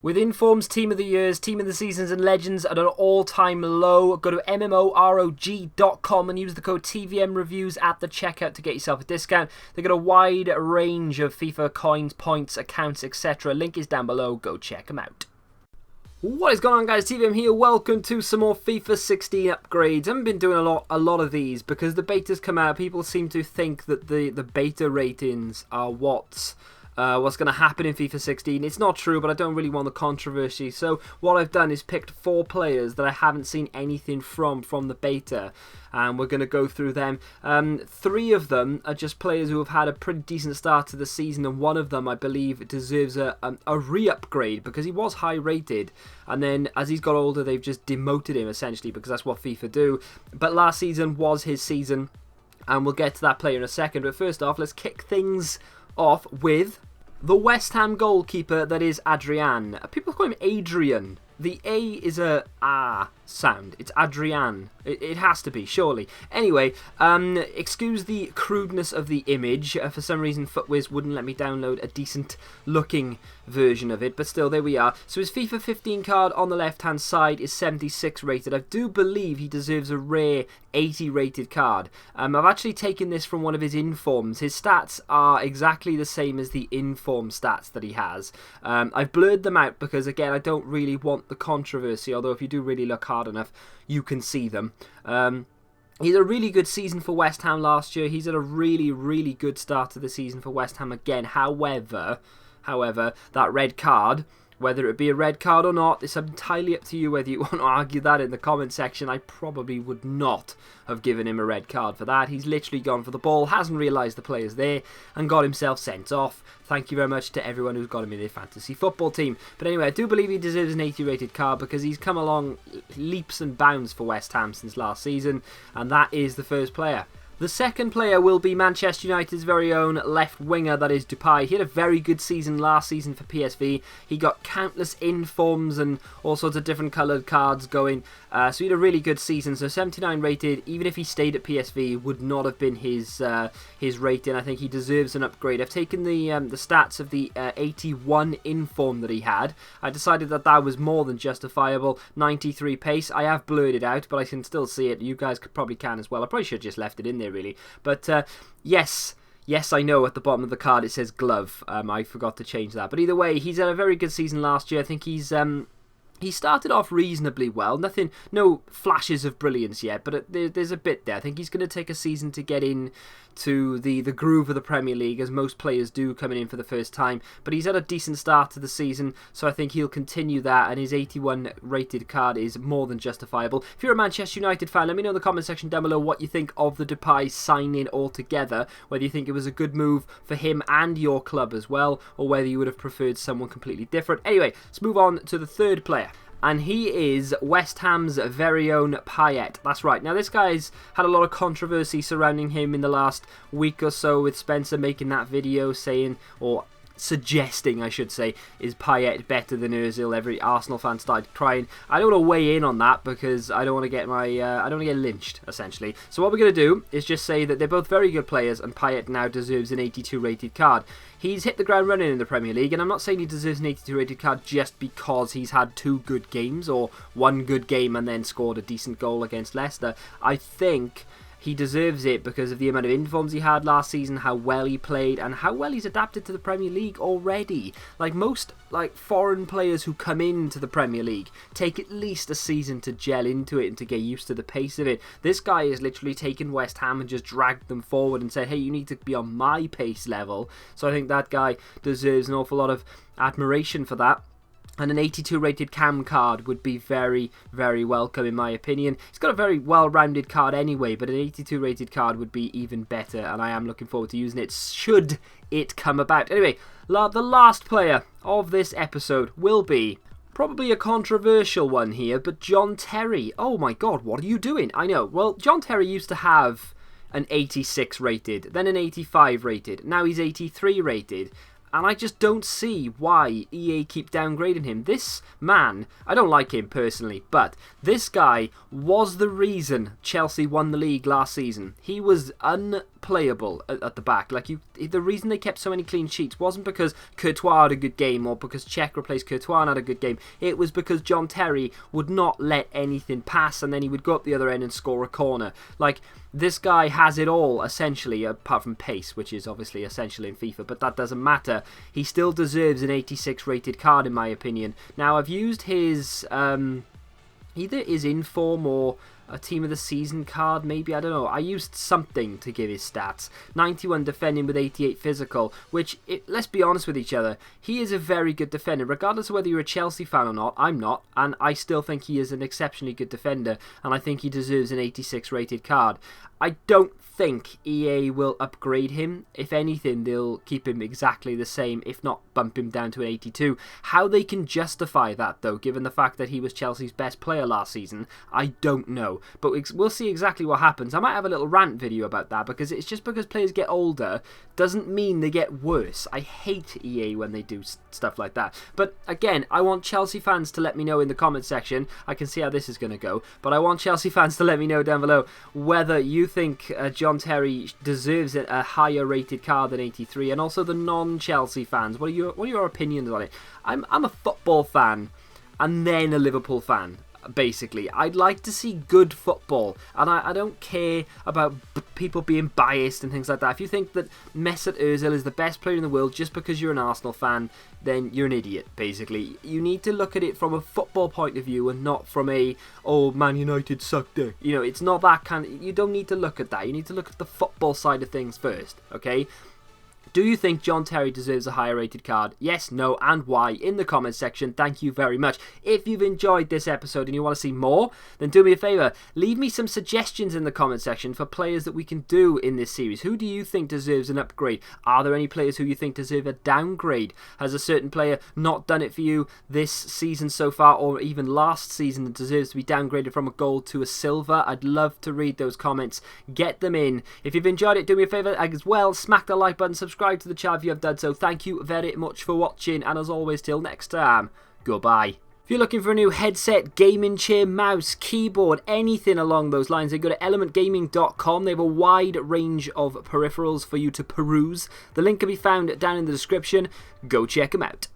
With Inform's Team of the Years, Team of the Seasons and Legends at an all-time low, go to mmorog.com and use the code TVMReviews at the checkout to get yourself a discount. They've got a wide range of FIFA coins, points, accounts, etc. Link is down below. Go check them out. What is going on, guys? TVM here. Welcome to some more FIFA 16 upgrades. I haven't been doing a lot of these because the betas come out. People seem to think that the beta ratings are what's going to happen in FIFA 16. It's not true, but I don't really want the controversy. So what I've done is picked 4 players that I haven't seen anything from the beta, and we're going to go through them. 3 of them are just players who have had a pretty decent start to the season, and one of them I believe deserves a re-upgrade because he was high rated, and then as he's got older they've just demoted him essentially because that's what FIFA do. But last season was his season, and we'll get to that player in a second. But first off, let's kick things off with the West Ham goalkeeper that is Adrian. People call him Adrian. The A is a ah sound. It's Adrian. It has to be, surely. Anyway, excuse the crudeness of the image. For some reason, FootWiz wouldn't let me download a decent looking version of it, but still, there we are. So his FIFA 15 card on the left-hand side is 76 rated. I do believe he deserves a rare 80 rated card. I've actually taken this from one of his informs. His stats are exactly the same as the inform stats that he has. I've blurred them out because, again, I don't really want the controversy, although if you do really look hard enough, you can see them. He had a really good season for West Ham last year. He's had a really good start to the season for West Ham again. However, that red card, whether it be a red card or not, it's entirely up to you whether you want to argue that in the comment section. I probably would not have given him a red card for that. He's literally gone for the ball, hasn't realised the player's there, and got himself sent off. Thank you very much to everyone who's got him in their fantasy football team. But anyway, I do believe he deserves an 80 rated card because he's come along leaps and bounds for West Ham since last season, and that is the first player. The second player will be Manchester United's very own left winger, that is Depay. He had a very good season last season for PSV. He got countless informs and all sorts of different coloured cards going. So he had a really good season. So 79 rated, even if he stayed at PSV, would not have been his rating. I think he deserves an upgrade. I've taken the stats of the 81 inform that he had. I decided that that was more than justifiable. 93 pace. I have blurred it out, but I can still see it. You guys probably can as well. I probably should have just left it in there, really. But yes, I know at the bottom of the card it says glove. I forgot to change that. But either way, he's had a very good season last year. I think he started off reasonably well. No flashes of brilliance yet, but there's a bit there. I think he's going to take a season to get in to the groove of the Premier League, as most players do coming in for the first time. But he's had a decent start to the season, so I think he'll continue that, and his 81 rated card is more than justifiable. If you're a Manchester United fan, let me know in the comment section down below what you think of the Depay signing altogether, whether you think it was a good move for him and your club as well, or whether you would have preferred someone completely different. Anyway, let's move on to the third player. And he is West Ham's very own Payet. That's right. Now, this guy's had a lot of controversy surrounding him in the last week or so, with Spencer making that video saying, or suggesting, I should say, is Payet better than Ozil? Every Arsenal fan started crying. I don't want to weigh in on that because I don't want to get I don't want to get lynched, essentially. So what we're going to do is just say that they're both very good players, and Payet now deserves an 82 rated card. He's hit the ground running in the Premier League, and I'm not saying he deserves an 82 rated card just because he's had 2 good games or 1 good game and then scored a decent goal against Leicester. I think he deserves it because of the amount of informs he had last season, how well he played, and how well he's adapted to the Premier League already. Like most foreign players who come into the Premier League take at least a season to gel into it and to get used to the pace of it. This guy has literally taken West Ham and just dragged them forward and said, hey, you need to be on my pace level. So I think that guy deserves an awful lot of admiration for that. And an 82 rated cam card would be very welcome in my opinion. He's got a very well-rounded card anyway, but an 82 rated card would be even better, and I am looking forward to using it should it come about. Anyway, the last player of this episode will be probably a controversial one here, but John Terry. Oh my god, what are you doing? I know. Well, John Terry used to have an 86 rated, then an 85 rated. Now he's 83 rated. And I just don't see why EA keep downgrading him. This man, I don't like him personally, but this guy was the reason Chelsea won the league last season. He was unplayable at the back. Like, the reason they kept so many clean sheets wasn't because Courtois had a good game or because Cech replaced Courtois and had a good game. It was because John Terry would not let anything pass, and then he would go up the other end and score a corner. Like, this guy has it all, essentially, apart from pace, which is obviously essential in FIFA, but that doesn't matter. He still deserves an 86 rated card, in my opinion. Now, I've used his, either his inform or a team of the season card, maybe, I don't know. I used something to give his stats. 91 defending with 88 physical, which, let's be honest with each other, he is a very good defender. Regardless of whether you're a Chelsea fan or not, I'm not, and I still think he is an exceptionally good defender, and I think he deserves an 86 rated card. I don't think EA will upgrade him. If anything, they'll keep him exactly the same, if not bump him down to an 82. How they can justify that, though, given the fact that he was Chelsea's best player last season, I don't know. But we'll see exactly what happens. I might have a little rant video about that, because it's just because players get older doesn't mean they get worse. I hate EA when they do stuff like that. But again, I want Chelsea fans to let me know in the comment section. I can see how this is going to go, but I want Chelsea fans to let me know down below whether you think John Terry deserves a higher rated card than 83, and also the non-Chelsea fans. What are your opinions on it? I'm a football fan and then a Liverpool fan. Basically, I'd like to see good football, and I don't care about people being biased and things like that. If you think that Mesut Ozil is the best player in the world just because you're an Arsenal fan, then you're an idiot, basically. You need to look at it from a football point of view and not from oh, Man United suck dick. You know, it's not that kind of... You don't need to look at that. You need to look at the football side of things first, okay? Do you think John Terry deserves a higher rated card? Yes, no, and why? In the comments section. Thank you very much. If you've enjoyed this episode and you want to see more, then do me a favour. Leave me some suggestions in the comment section for players that we can do in this series. Who do you think deserves an upgrade? Are there any players who you think deserve a downgrade? Has a certain player not done it for you this season so far, or even last season, that deserves to be downgraded from a gold to a silver? I'd love to read those comments. Get them in. If you've enjoyed it, do me a favour as well. Smack the like button, subscribe to the channel if you have done so. Thank you very much for watching, and as always, till next time, goodbye. If you're looking for a new headset, gaming chair, mouse, keyboard, anything along those lines, then go to elementgaming.com. They have a wide range of peripherals for you to peruse. The link can be found down in the description. Go check them out.